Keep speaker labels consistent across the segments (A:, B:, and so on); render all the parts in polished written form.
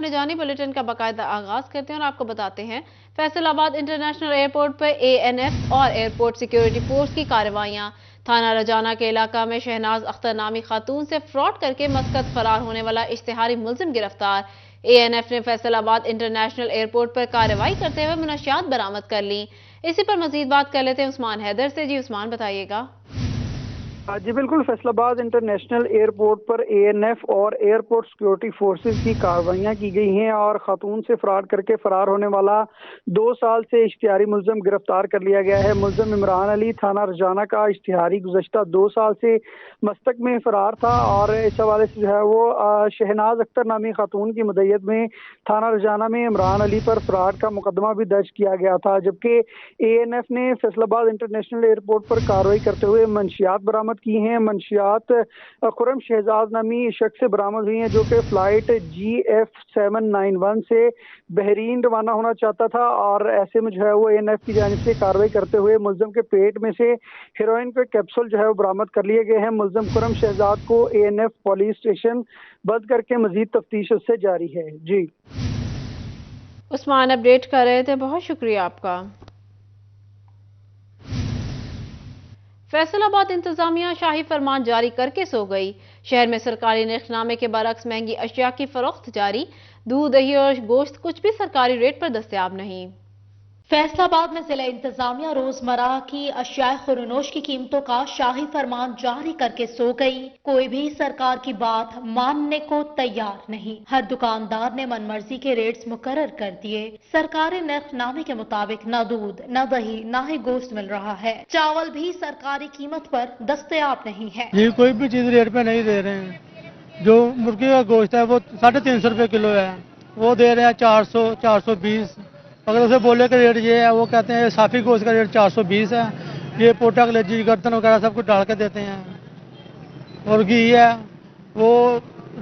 A: اپنے جانی بلیٹن کا باقاعدہ آغاز کرتے ہیں اور آپ کو بتاتے ہیں فیصل آباد انٹرنیشنل ایئرپورٹ پر ANF اور ایئرپورٹ سیکیورٹی فورس کی کارروائیاں۔ تھانہ رجانہ کے علاقہ میں شہناز اختر نامی خاتون سے فراڈ کر کے مسقط فرار ہونے والا اشتہاری ملزم گرفتار۔ ANF نے فیصل آباد انٹرنیشنل ایئرپورٹ پر کارروائی کرتے ہوئے منشیات برآمد کر لی۔ اسی پر مزید بات کر لیتے ہیں عثمان حیدر سے۔ جی عثمان، بتائیے گا۔
B: جی بالکل، فیصل آباد انٹرنیشنل ایئرپورٹ پر ANF اور ایئرپورٹ سیکیورٹی فورسز کی کارروائیاں کی گئی ہیں اور خاتون سے فراڈ کر کے فرار ہونے والا 2 سال سے اشتہاری ملزم گرفتار کر لیا گیا ہے۔ ملزم عمران علی تھانہ رجانہ کا اشتہاری گزشتہ 2 سال سے مسقط میں فرار تھا اور اس حوالے سے جو ہے وہ شہناز اختر نامی خاتون کی مدعیت میں تھانہ رجانہ میں عمران علی پر فراڈ کا مقدمہ بھی درج کیا گیا تھا، جبکہ ANF نے فیصل آباد انٹرنیشنل ایئرپورٹ پر کارروائی کرتے ہوئے منشیات برآمد کی ہیں۔ منشیات خرم شہزاد نامی شخص سے برآمد ہوئی ہیں جو کہ فلائٹ GF791 سے بحرین روانہ ہونا چاہتا تھا، اور ایسے میں جو ہے وہ ANF کی جانب سے کارروائی کرتے ہوئے ملزم کے پیٹ میں سے ہیروئن کے کیپسول جو ہے وہ برآمد کر لیے گئے ہیں۔ ملزم خرم شہزاد کو ANF پولیس اسٹیشن بند کر کے مزید تفتیش اس سے جاری ہے۔ جی
A: عثمان اپڈیٹ کر رہے تھے، بہت شکریہ آپ کا۔ فیصل آباد انتظامیہ شاہی فرمان جاری کر کے سو گئی۔ شہر میں سرکاری نرخ نامے کے برعکس مہنگی اشیاء کی فروخت جاری۔ دودھ، دہی اور گوشت کچھ بھی سرکاری ریٹ پر دستیاب نہیں۔
C: فیصل آباد میں ضلع انتظامیہ روزمرہ کی اشیاء خورنوش کی قیمتوں کا شاہی فرمان جاری کر کے سو گئی۔ کوئی بھی سرکار کی بات ماننے کو تیار نہیں۔ ہر دکاندار نے من مرضی کے ریٹس مقرر کر دیے۔ سرکاری نرخ نامے کے مطابق نہ دودھ، نہ دہی، نہ ہی گوشت مل رہا ہے۔ چاول بھی سرکاری قیمت پر دستیاب نہیں ہے۔
D: یہ کوئی بھی چیز ریٹ پہ نہیں دے رہے ہیں۔ جو مرغی کا گوشت ہے وہ 350 روپے کلو ہے، وہ دے رہے ہیں 400، 420۔ اگر اسے بولے کہ ریٹ یہ ہے، وہ کہتے ہیں صافی گوشت کا ریٹ 420 ہے۔ یہ پوٹا کلیجی گردن وغیرہ سب کچھ ڈال کے دیتے ہیں۔ اور گھی ہے وہ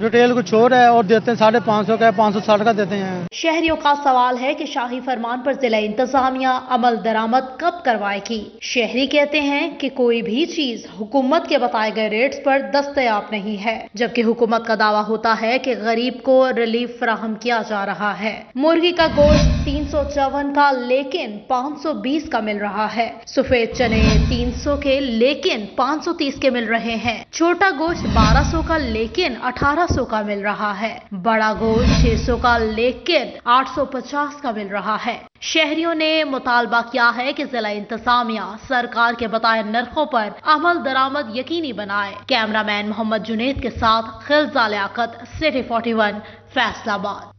D: ریٹیل کچھ اور ہے اور دیتے ہیں 550 کا، 560 کا دیتے ہیں۔
C: شہریوں کا سوال ہے کہ شاہی فرمان پر ضلع انتظامیہ عمل درآمد کب کروائے گی۔ شہری کہتے ہیں کہ کوئی بھی چیز حکومت کے بتائے گئے ریٹس پر دستیاب نہیں ہے، جبکہ حکومت کا دعویٰ ہوتا ہے کہ غریب کو ریلیف فراہم کیا جا رہا ہے۔ مرغی کا گوشت 354 کا لیکن 520 کا مل رہا ہے۔ سفید چنے 300 کے لیکن 530 کے مل رہے ہیں۔ چھوٹا گوشت 1200 کا لیکن 1800 کا مل رہا ہے۔ بڑا گوشت 600 کا لیکن 850 کا مل رہا ہے۔ شہریوں نے مطالبہ کیا ہے کہ ضلع انتظامیہ سرکار کے بتائے نرخوں پر عمل درآمد یقینی بنائے۔ کیمرہ مین محمد جنید کے ساتھ خلزہ لیاقت، سٹی 41، فیصل آباد۔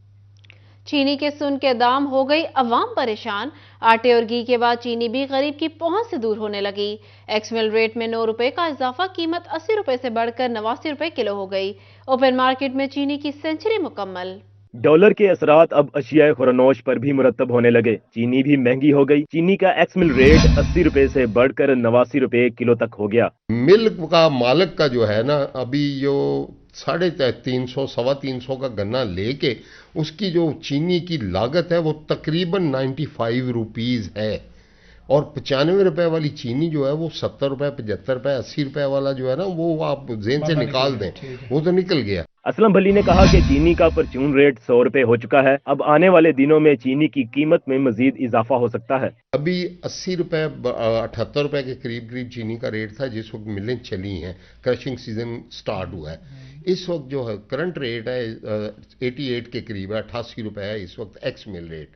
A: چینی کے سن کے دام ہو گئی عوام پریشان۔ آٹے اور گھی کے بعد چینی بھی غریب کی پہنچ سے دور ہونے لگی۔ ایکس مل ریٹ میں 9 روپے کا اضافہ، قیمت 80 روپے سے بڑھ کر 89 روپے کلو ہو گئی۔ اوپن مارکیٹ میں چینی کی سینچری مکمل۔
E: ڈالر کے اثرات اب اشیاء خورنوش پر بھی مرتب ہونے لگے۔ چینی بھی مہنگی ہو گئی۔ چینی کا ایکس مل ریٹ 80 روپے سے بڑھ کر 89 روپے کلو تک ہو گیا۔
F: ملک کا مالک کا جو ہے نا، ابھی جو 350، 350 کا گنا لے کے اس کی جو چینی کی لاگت ہے وہ تقریباً 95 روپیز ہے، اور 95 روپے والی چینی جو ہے وہ 70 روپے، 75 روپے، 80 روپے والا جو ہے نا وہ آپ ذہن سے نکال دیں، وہ تو نکل گیا۔
E: اسلم بھلی نے کہا کہ چینی کا پرچون ریٹ 100 روپے ہو چکا ہے۔ اب آنے والے دنوں میں چینی کی قیمت میں مزید اضافہ ہو سکتا ہے۔
F: ابھی 80 روپے، 78 روپے کے قریب چینی کا ریٹ تھا جس وقت ملیں چلی ہیں، کرشنگ سیزن سٹارٹ ہوا ہے۔ اس وقت جو ہے کرنٹ ریٹ ہے 88 کے قریب ہے، 88 روپے ہے اس وقت ایکس مل ریٹ۔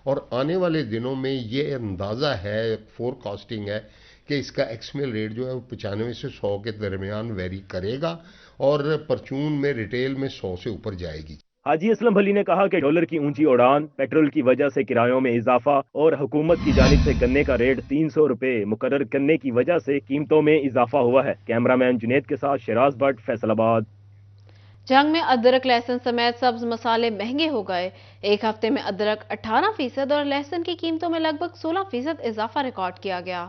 F: اور آنے والے دنوں میں یہ اندازہ ہے، فور کاسٹنگ ہے کہ اس کا ایکس مل ریٹ جو ہے 95 سے 100 کے درمیان ویری کرے گا، اور پرچون میں ریٹیل میں 100 سے اوپر جائے گی۔
E: حاجی اسلم بھلی نے کہا کہ ڈالر کی اونچی اڑان، پیٹرول کی وجہ سے کرایوں میں اضافہ اور حکومت کی جانب سے گنے کا ریٹ 300 روپے مقرر کرنے کی وجہ سے قیمتوں میں اضافہ ہوا ہے۔ کیمرہ مین جنید کے ساتھ شراز بٹ، فیصل آباد۔
A: جنگ میں ادرک، لہسن سمیت سبز مسالے مہنگے ہو گئے۔ ایک ہفتے میں ادرک 18% اور لہسن کی قیمتوں میں لگ بھگ 16% اضافہ ریکارڈ کیا گیا۔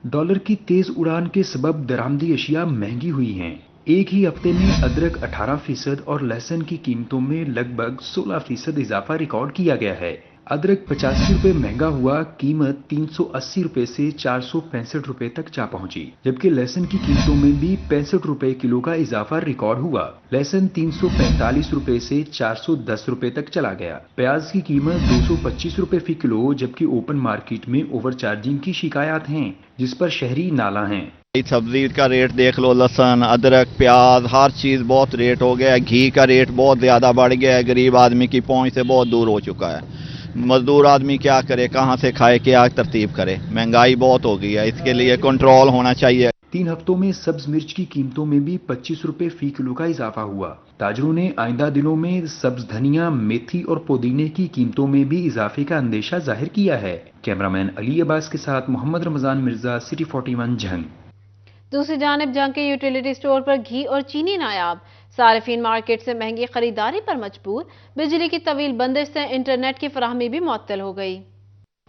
G: ڈالر کی تیز اڑان کے سبب درآمدی اشیاء مہنگی ہوئی ہیں۔ ایک ہی ہفتے میں ادرک 18% اور لہسن کی قیمتوں میں لگ بھگ 16% اضافہ ریکارڈ کیا گیا ہے۔ अदरक 85 रुपए महंगा हुआ, कीमत 380 रुपए से 465 रुपए तक जा पहुंची, जबकि लहसुन की कीमतों में भी 65 रुपए किलो का इजाफा रिकॉर्ड हुआ। लहसुन 345 रुपए से 410 रुपए तक चला गया। प्याज की कीमत 225 रुपए फी किलो, जबकि ओपन मार्केट में ओवरचार्जिंग की शिकायत हैं, जिस पर शहरी नाला हैं।
H: सब्जी का रेट देख लो, लहसुन, अदरक, प्याज, हर चीज़ बहुत रेट हो गया है। घी का रेट बहुत ज़्यादा बढ़ गया है, गरीब आदमी की पहुंच से बहुत दूर हो चुका है। मजदूर आदमी क्या करे, कहाँ से खाए, क्या तरतीब करे, महंगाई बहुत हो गई है, इसके लिए कंट्रोल होना चाहिए।
G: 3 हफ्तों में सब्ज मिर्च की कीमतों में भी 25 रुपए फी किलो का इजाफा हुआ। ताजरों ने आइंदा दिनों में सब्ज धनिया, मेथी और पुदीने की कीमतों में भी इजाफे का अंदेशा जाहिर किया है। कैमरामैन अली अब्बास के साथ मोहम्मद रमजान मिर्जा, सिटी 41 जंग।
A: दूसरी जानिब जंग के यूटिलिटी स्टोर पर घी और चीनी नायाब, सारिफीन मार्केट से महंगी खरीदारी पर मजबूर। बिजली की तवील बंदिश से इंटरनेट की फराहमी भी मुअत्तल हो गई।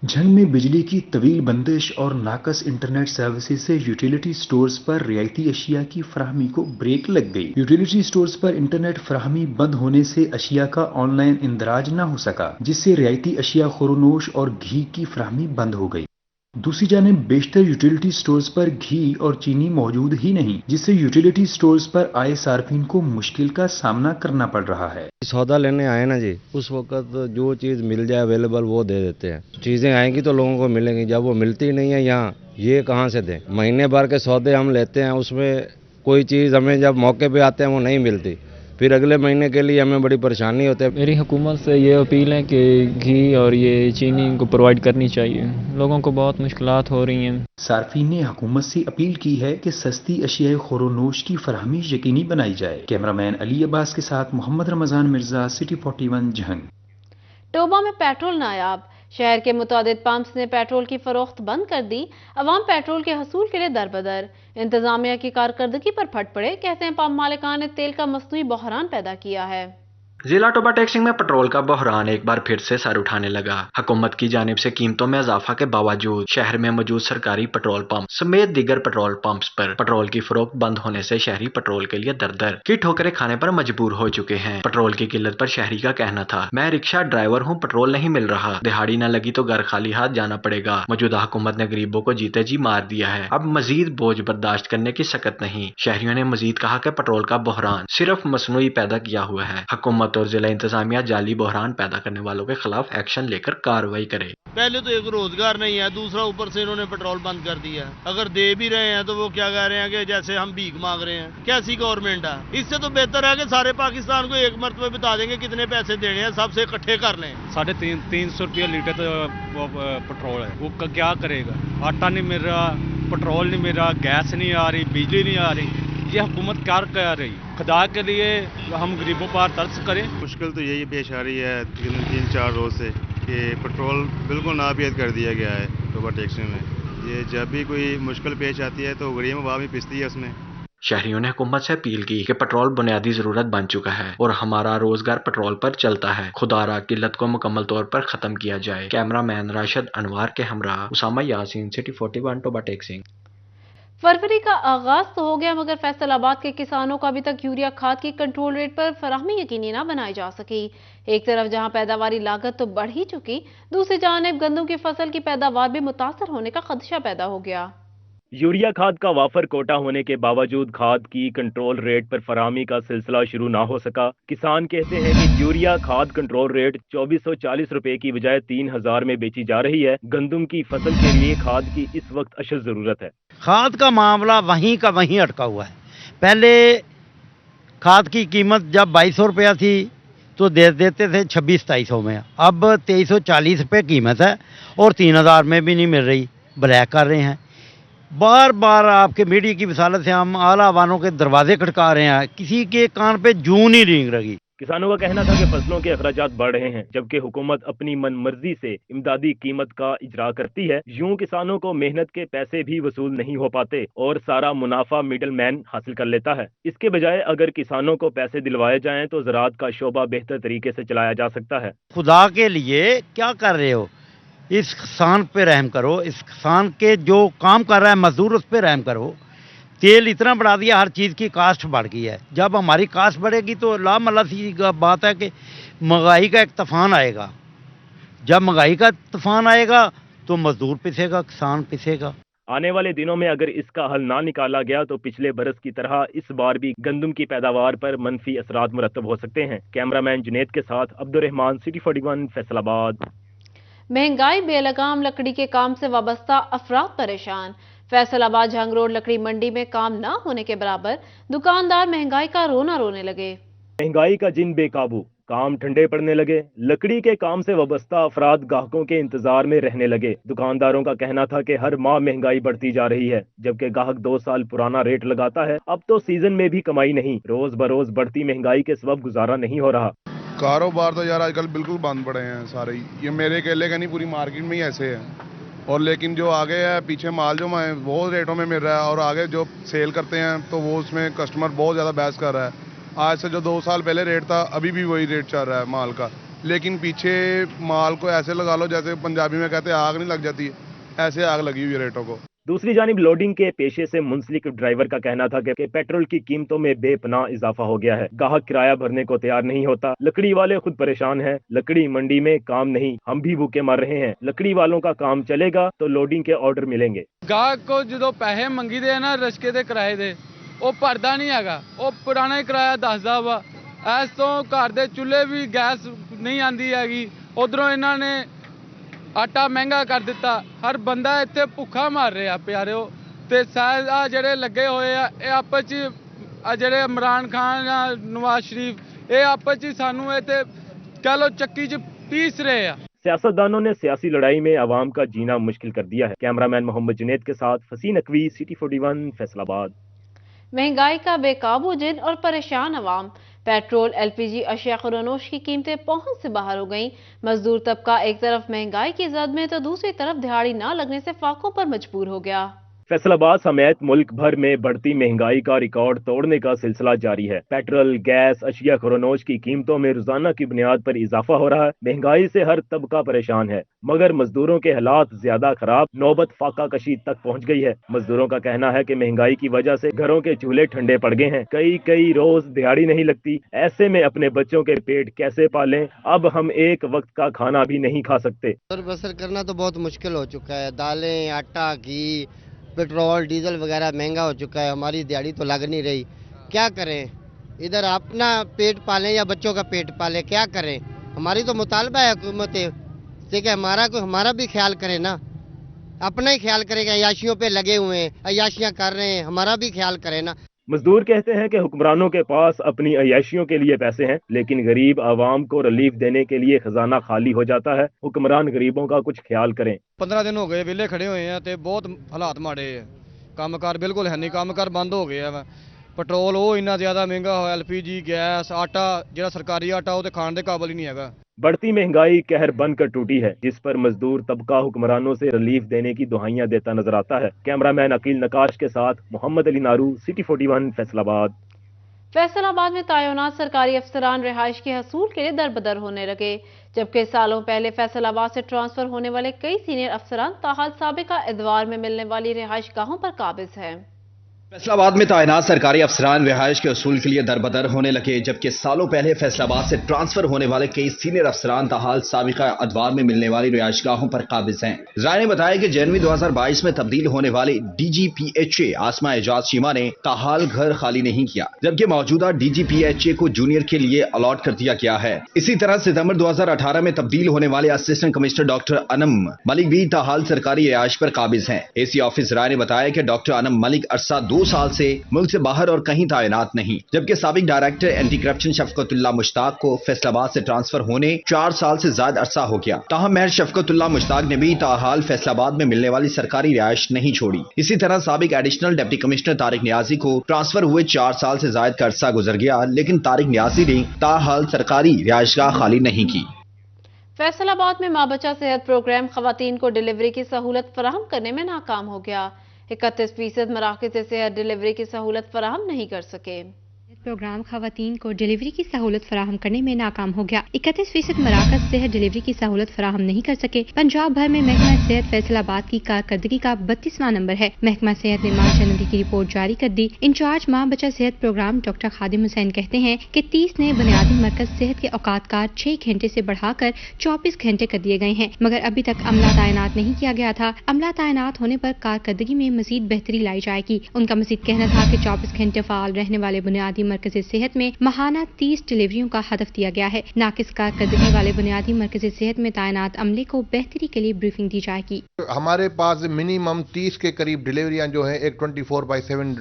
G: जंग में बिजली की तवील बंदिश और नाकस इंटरनेट सर्विसेज से यूटिलिटी स्टोर्स पर रियायती अशिया की फराहमी को ब्रेक लग गई। यूटिलिटी स्टोर्स पर इंटरनेट फराहमी बंद होने से अशिया का ऑनलाइन इंदराज न हो सका, जिससे रियायती अशिया खुरोनोश और घी की फराहमी बंद हो गई। दूसरी जानिब बेशतर यूटिलिटी स्टोर्स पर घी और चीनी मौजूद ही नहीं, जिससे यूटिलिटी स्टोर्स पर आए सार्फिन को मुश्किल का सामना करना पड़ रहा है।
I: सौदा लेने आए ना जी, उस वक्त जो चीज़ मिल जाए अवेलेबल वो दे देते हैं। चीज़ें आएंगी तो लोगों को मिलेंगी, जब वो मिलती ही नहीं है यहाँ, ये कहाँ से दें। महीने भर के सौदे हम लेते हैं, उसमें कोई चीज़ हमें जब मौके पे आते हैं वो नहीं मिलती, फिर अगले महीने के लिए हमें बड़ी परेशानी होती है।
J: मेरी हुकूमत से ये अपील है कि घी और ये चीनी को प्रोवाइड करनी चाहिए, लोगों को बहुत मुश्किलात हो रही हैं।
G: सार्फिन ने हुकूमत से अपील की है कि सस्ती अशिया खुरोनोश की फराहमी यकीनी बनाई जाए। कैमरामैन अली अब्बास के साथ Mohammad Ramzan Mirza, city 41 Zhang.
A: Toba में पेट्रोल नायाब, शहर के मुतादिद पंप्स ने पेट्रोल की फरोख्त बंद कर दी। अवाम पेट्रोल के हसूल के लिए दरबदर। इंतजामिया की कारकर्दगी पर फट पड़े, कहते हैं पंप मालिकान ने तेल का मसनूई बहरान पैदा किया है।
K: जिला टोबा टैक्सिंग में पेट्रोल का बहरान एक बार फिर से सर उठाने लगा। हुकूमत की जानिब से कीमतों में इजाफा के बावजूद शहर में मौजूद सरकारी पेट्रोल पंप समेत दीगर पेट्रोल पंप्स पर पेट्रोल की फरोख्त बंद होने से शहरी पेट्रोल के लिए दर दर की ठोकरें खाने पर मजबूर हो चुके हैं। पेट्रोल की किल्लत पर शहरी का कहना था, मैं रिक्शा ड्राइवर हूँ, पेट्रोल नहीं मिल रहा, दिहाड़ी न लगी तो घर खाली हाथ जाना पड़ेगा। मौजूदा हुकूमत ने गरीबों को जीते जी मार दिया है, अब मजीद बोझ बर्दाश्त करने की सकत नहीं। शहरियों ने मजीद कहा कि पेट्रोल का बहरान सिर्फ मसनूई पैदा किया हुआ है। हुकूमत और जिला इंतजामिया जाली बहरान पैदा करने वालों के खिलाफ एक्शन लेकर कार्रवाई करे।
L: पहले तो एक रोजगार नहीं है, दूसरा ऊपर से इन्होंने पेट्रोल बंद कर दिया। अगर दे भी रहे हैं तो वो क्या कह रहे हैं कि जैसे हम भीख मांग रहे हैं। कैसी गवर्नमेंट है? इससे तो बेहतर है कि सारे पाकिस्तान को एक मरतबे बता देंगे कितने पैसे देने हैं, सबसे इकट्ठे कर लें।
M: 350 रुपया लीटर तो वो पेट्रोल है, वो क्या करेगा? आटा नहीं मिल रहा, पेट्रोल नहीं मिल रहा, गैस नहीं आ रही, बिजली नहीं आ रही, ये हुकूमत क्या कर रही? खुदा के लिए हम गरीबों पर तरस करें।
N: मुश्किल तो यही पेश आ रही है 3-4 रोज से कि पेट्रोल बिल्कुल नापियत कर दिया गया है टोबा टैक्सी में। ये जब भी कोई मुश्किल पेश आती है तो गरीब आवाम ही पिसती है उसमें।
K: शहरियों ने हुकूमत से अपील की कि पेट्रोल बुनियादी जरूरत बन चुका है और हमारा रोजगार पेट्रोल पर चलता है, खुदारा किल्लत को मुकम्मल तौर पर खत्म किया जाए। कैमरामैन राशिद अनवार के हमरा Usama Yasin, city 41 Toba taxing.
A: फरवरी का आगाज तो हो गया, मगर फैसलाबाद के किसानों को अभी तक यूरिया खाद की कंट्रोल रेट पर फराहमी यकीनी न बनाई जा सकी। एक तरफ जहां पैदावारी लागत तो बढ़ ही चुकी, दूसरी जानिब गंदम की फसल की पैदावार भी मुतासर होने का खदशा पैदा हो गया।
E: यूरिया खाद का वाफर कोटा होने के बावजूद खाद की कंट्रोल रेट पर फराहमी का सिलसिला शुरू ना हो सका। किसान कहते हैं कि यूरिया खाद कंट्रोल रेट 2440 रुपए की बजाय 3000 में बेची जा रही है। गंदम की फसल के लिए खाद की इस वक्त अशद जरूरत है।
O: खाद का मामला वहीं का वहीं अटका हुआ है। पहले खाद की कीमत जब 2200 रुपया थी तो दे देते थे 2600-2700 में, अब 2340 रुपये कीमत है और 3000 में भी नहीं मिल रही, ब्लैक कर रहे हैं। बार बार आपके मीडिया की विसालत से हम आला वालों के दरवाजे खटका रहे हैं, किसी के कान पे जूं नहीं रेंग रही।
E: किसानों का कहना था कि फसलों के अखराजात बढ़ रहे हैं, जबकि हुकूमत अपनी मनमर्जी से इमदादी कीमत का इजरा करती है। यूं किसानों को मेहनत के पैसे भी वसूल नहीं हो पाते और सारा मुनाफा मिडल मैन हासिल कर लेता है। इसके बजाय अगर किसानों को पैसे दिलवाए जाएं तो ज़राअत का शोबा बेहतर तरीके से चलाया जा सकता है।
O: खुदा के लिए क्या कर रहे हो? इस किसान पे रहम करो, इस किसान के जो काम कर रहा है मजदूर उस पे रहम करो। तेल इतना बढ़ा दिया, हर चीज़ की कास्ट बढ़ गई है। जब हमारी कास्ट बढ़ेगी तो लामला सी बात है कि महंगाई का एक तूफान आएगा। जब महंगाई का तूफान आएगा तो मजदूर पिसेगा, किसान पिसेगा।
E: आने वाले दिनों में अगर इसका हल ना निकाला गया तो पिछले बरस की तरह इस बार भी गंदम की पैदावार पर मनफी असरात मुरतब हो सकते हैं। कैमरामैन जुनेद के साथ अब्दुर्रहमान, सिटी 41 फैसलाबाद।
A: महंगाई, बेलगाम लकड़ी के काम से वाबस्ता अफराद परेशान। फैसलाबाद जंग रोड लकड़ी मंडी में काम ना होने के बराबर दुकानदार महंगाई का रोना रोने लगे।
E: महंगाई का जिन बेकाबू, काम ठंडे पड़ने लगे। लकड़ी के काम से वाबस्ता अफराद ग्राहकों के इंतजार में रहने लगे। दुकानदारों का कहना था कि हर माह महंगाई बढ़ती जा रही है, जबकि ग्राहक 2 साल पुराना रेट लगाता है। अब तो सीजन में भी कमाई नहीं, रोज बरोज बढ़ती महंगाई के सबब गुजारा नहीं हो रहा।
P: कारोबार तो यार आजकल बिल्कुल बंद पड़े हैं सारे। ये मेरे अकेले का नहीं, पूरी मार्केट में ही ऐसे है। और लेकिन जो आगे है, पीछे माल जो वो रेटों में मिल रहा है, और आगे जो सेल करते हैं तो वो उसमें कस्टमर बहुत ज़्यादा बहस कर रहा है। आज से जो 2 साल पहले रेट था, अभी भी वही रेट चल रहा है माल का। लेकिन पीछे माल को ऐसे लगा लो जैसे पंजाबी में कहते हैं आग नहीं लग जाती, ऐसे आग लगी हुई है रेटों को।
E: दूसरी जानिब लोडिंग के पेशे से मुंसलिक ड्राइवर का कहना था कि पेट्रोल की कीमतों में बेपनाह इजाफा हो गया है। ग्राहक किराया भरने को तैयार नहीं होता। लकड़ी वाले खुद परेशान हैं। लकड़ी मंडी में काम नहीं, हम भी भूखे मर रहे हैं। लकड़ी वालों का काम चलेगा तो लोडिंग के ऑर्डर मिलेंगे।
Q: ग्राहक को जो पैसे मंगी दे ना रशके दे किराए दे, ਉਹ ਭਰਦਾ ਨਹੀਂ ਹੈਗਾ। ਉਹ ਪੁਰਾਣਾ ਹੀ ਕਿਰਾਇਆ ਦੱਸਦਾ ਵਾ। ਇਸ ਤੋਂ ਘਰ ਦੇ ਚੁੱਲ੍ਹੇ ਵੀ ਗੈਸ ਨਹੀਂ ਆਂਦੀ ਹੈਗੀ। ਉਧਰੋਂ ਇਹਨਾਂ ਨੇ ਆਟਾ ਮਹਿੰਗਾ ਕਰ ਦਿੱਤਾ। ਹਰ ਬੰਦਾ ਇੱਥੇ ਭੁੱਖਾ ਮਰ ਰਿਹਾ ਪਿਆਰਿਓ। ਤੇ ਆ ਜਿਹੜੇ ਲੱਗੇ ਹੋਏ ਆ, ਇਹ ਆਪਸ 'ਚ ਜਿਹੜੇ ਇਮਰਾਨ ਖਾਨ ਆ, ਨਵਾਜ਼ ਸ਼ਰੀਫ, ਇਹ ਆਪਸ 'ਚ ਸਾਨੂੰ ਇੱਥੇ ਕਹ ਲੋ ਚੱਕੀ 'ਚ ਪੀਸ ਰਹੇ ਆ।
E: सियासतदानों ने सियासी लड़ाई में आवाम का जीना मुश्किल कर दिया है। कैमरामैन मोहम्मद जुनेद के साथ फसीन नकवी, सिटी 41 फैसलाबाद।
A: महंगाई का बेकाबू जिन और परेशान अवाम। पेट्रोल, एलपीजी, अशिया खुरानोश की कीमतें पहुंच से बाहर हो गईं। मजदूर तबका एक तरफ महंगाई की जद में तो दूसरी तरफ दिहाड़ी ना लगने से फाकों पर मजबूर हो गया।
E: फैसलाबाद समेत मुल्क भर में बढ़ती महंगाई का रिकॉर्ड तोड़ने का सिलसिला जारी है। पेट्रोल, गैस, अशिया खुरानोश की कीमतों में रोजाना की बुनियाद पर इजाफा हो रहा है। महंगाई से हर तबका परेशान है, मगर मजदूरों के हालात ज्यादा खराब। नौबत फाका कशी तक पहुंच गई है। मजदूरों का कहना है कि महंगाई की वजह से घरों के चूल्हे ठंडे पड़ गए हैं। कई रोज दिहाड़ी नहीं लगती। ऐसे में अपने बच्चों के पेट कैसे पालें? अब हम एक वक्त का खाना भी नहीं खा सकते।
R: बसर करना तो बहुत मुश्किल हो चुका है। दालें, आटा, घी, पेट्रोल, डीजल वगैरह महंगा हो चुका है। हमारी दिहाड़ी तो लग नहीं रही। क्या करें? इधर अपना पेट पालें या बच्चों का पेट पालें, क्या करें? हमारी तो मुतालबा है हुकूमत से कि हमारा भी ख्याल करें ना। अपना ही ख्याल करें। अयाशियों पे लगे हुए हैं, अयाशियाँ कर रहे हैं, हमारा भी ख्याल करें ना।
E: मजदूर कहते हैं कि हुक्मरानों के पास अपनी अयाशियों के लिए पैसे हैं, लेकिन गरीब आवाम को रिलीफ देने के लिए खजाना खाली हो जाता है। हुक्मरान गरीबों का कुछ ख्याल करें।
Q: 15 दिन हो गए विले खड़े हुए हैं ते बहुत हालात माड़े है। कामकार बिल्कुल है नहीं, कामकार बंद हो गया है। पेट्रोल वो इन्ना ज्यादा महंगा हो, एलपीजी, गैस, आटा जो सरकारी आटा वो तो खाने के काबिल ही नहीं है।
E: बढ़ती महंगाई कहर बनकर टूटी है, जिस पर मजदूर तबका हुक्मरानों से रिलीफ देने की दुहाइयां देता नजर आता है। कैमरामैन अकील नकाश के साथ मोहम्मद अली नारू, सिटी 41 फैसलाबाद।
A: फैसलाबाद में तैनात सरकारी अफसरान रिहाइश के हसूल के लिए दरबदर होने लगे, जबकि सालों पहले फैसलाबाद से ट्रांसफर होने वाले कई सीनियर अफसरान ताहाल साबिका एतवार में मिलने वाली रिहाइश गाहों पर काबिज हैं।
S: फैसलाबाद में तैनात सरकारी अफसरान रिहाइश के असूल के लिए दरबदर होने लगे, जबकि सालों पहले फैसलाबाद से ट्रांसफर होने वाले कई सीनियर अफसरान ताहाल साबिका अदवार में मिलने वाली रिहाइशगाहों पर काबिज हैं। राय ने बताया कि जनवरी 2022 में तब्दील होने वाली DGPHA आसमा एजाज चीमा ने ताहाल घर खाली नहीं किया, जबकि मौजूदा DGPHA को जूनियर के लिए अलॉट कर दिया गया है। इसी तरह सितंबर 2018 में तब्दील होने वाले assistant commissioner doctor Anam Malik भी ताहाल सरकारी रिहाइश पर काबिज हैं। एसी ऑफिस राय ने बताया कि डॉक्टर अनम मलिक अरसा 2 साल से मुल्क से बाहर और कहीं तैनात नहीं, जबकि साबिक डायरेक्टर एंटी करप्शन शफकतुल्लाह मुश्ताक को फैसलाबाद से ट्रांसफर होने 4 साल से ज्यादा अरसा हो गया। ताहम महज शफकतुल्लाह मुश्ताक ने भी ताहाल फैसलाबाद में मिलने वाली सरकारी रिहाइश नहीं छोड़ी। इसी तरह साबिक additional deputy commissioner Tariq Niazi को ट्रांसफर हुए 4 साल से ज्यादा का अरसा गुजर गया, लेकिन तारिक नियाजी ने ताहाल सरकारी रिहाइशगाह खाली नहीं की।
A: फैसलाबाद में माँ बच्चा सेहत प्रोग्राम खवातीन को डिलीवरी की सहूलत फराहम करने में नाकाम हो गया। 31% मराकज़ सेहत डिलीवरी की सहूलत फराहम नहीं कर सके।
T: प्रोग्राम खवातीन को डिलीवरी की सहूलत फराहम करने में नाकाम हो गया। 31% मराकज सेहत डिलीवरी की सहूलत फराहम नहीं कर सके। पंजाब भर में महकमा सेहत फैसलाबाद की कारकर्दगी का 32वां नंबर है। महकमा सेहत ने मार्च जनवरी की रिपोर्ट जारी कर दी। इंचार्ज माँ बचा सेहत प्रोग्राम डॉक्टर खादिम हुसैन कहते हैं कि 30 नए बुनियादी मरकज सेहत के औकातकार 6 घंटे से बढ़ाकर 24 घंटे कर दिए गए हैं, मगर अभी तक अमला तैनात नहीं किया गया था। अमला तैनात होने पर कारकर्दगी में मजीद बेहतरी लाई जाएगी। उनका मजीद कहना था कि 24 घंटे फाल रहने वाले बुनियादी मरकज़ी सेहत में माहाना 30 डिलीवरियों का हदफ दिया गया है। नाकिस कारकर्दगी वाले बुनियादी मरकज़ी सेहत में तैनात अमले को बेहतरी के लिए ब्रीफिंग दी जाएगी।
U: हमारे पास मिनिमम 30 के करीब डिलीवरियां जो है एक 24/7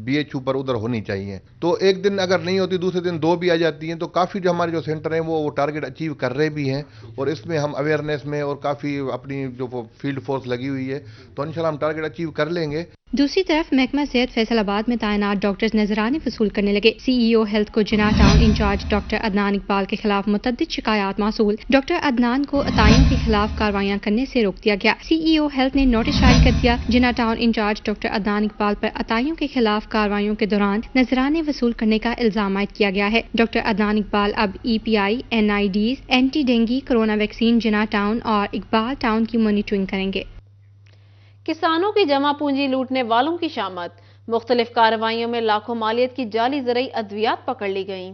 U: BHU पर उधर होनी चाहिए। तो एक दिन अगर नहीं होती, दूसरे दिन 2 भी आ जाती हैं। तो काफ़ी जो हमारे जो सेंटर हैं वो टारगेट अचीव कर रहे भी हैं, और इसमें हम अवेयरनेस में और काफ़ी अपनी जो फील्ड फोर्स लगी हुई है, तो इंशाल्लाह हम टारगेट अचीव कर लेंगे।
T: दूसरी तरफ महकमा सेहत फैसलाबाद में तैनात डॉक्टर्स नजराने वसूल करने लगे। CEO हेल्थ को Jinnah town incharge doctor Adnan Iqbal के खिलाफ मुतअद्दिद शिकायत मौसूल। डॉक्टर अदनान को अताइयों के खिलाफ कार्रवाइयां करने से रोक दिया गया। CEO हेल्थ ने नोटिस जारी कर दिया। Jinnah town incharge doctor Adnan Iqbal पर अताइयों के खिलाफ कार्रवाइयों के दौरान नजराने वसूल करने का इल्जाम आयद किया गया है। डॉक्टर अदनान इकबाल अब EPI, NIDs, anti dengue, corona vaccine Jinnah town और इकबाल टाउन की मॉनिटरिंग करेंगे।
A: किसानों की जमा पूंजी लूटने वालों की शामत। मुख्तलिफ कार्रवाइयों में लाखों मालियत की जाली ज़रई अद्वियात पकड़ ली गईं।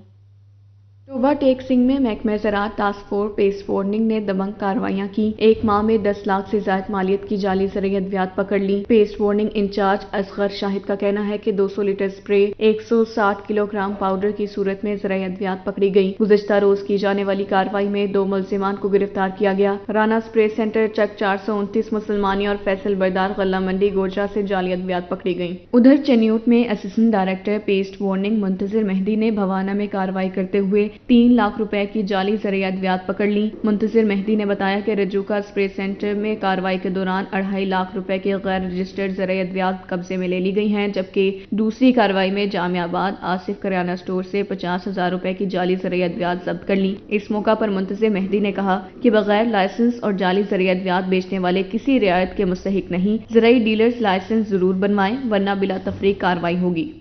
V: टोबा टेक सिंह में महकमा ज़राअत टास्क फोर्स पेस्ट वार्निंग ने दबंग कार्रवाइयां की। एक माह में 10 लाख से ज्यादा मालियत की जाली ज़रई अद्वियात पकड़ ली। Pest warning incharge Asghar Shahid का कहना है कि 200 लीटर स्प्रे, 160 किलोग्राम पाउडर की सूरत में ज़रई अद्वियात पकड़ी गई। गुज़िश्ता रोज की जाने वाली कार्रवाई में 2 मुल्जिमान को गिरफ्तार किया गया। राना स्प्रे सेंटर, चक 429 मुसलमानी और फैसल बरदार गल्ला मंडी गोजरा से जाली अद्वियात पकड़ी गई। उधर चन्यूट में assistant director pest warning Muntazir Mehdi ने भवाना में कार्रवाई करते हुए 3 लाख रुपए की जाली ज़रई अद्वियात पकड़ ली। मुंतजिर मेहदी ने बताया कि रजूका स्प्रे सेंटर में कार्रवाई के दौरान 2.5 लाख रुपए की गैर रजिस्टर्ड ज़रई अद्वियात कब्जे में ले ली गई हैं, जबकि दूसरी कार्रवाई में जामियाबाद आसिफ करियाना स्टोर से 50,000 रुपए की जाली ज़रई अद्वियात जब्त कर ली। इस मौका पर मुंतजिर मेहदी ने कहा कि बगैर लाइसेंस और जाली ज़रई अद्वियात बेचने वाले किसी रियायत के मुस्तहिक नहीं। ज़रई डीलर्स लाइसेंस जरूर बनवाएं, वरना बिला तफरीक कार्रवाई होगी।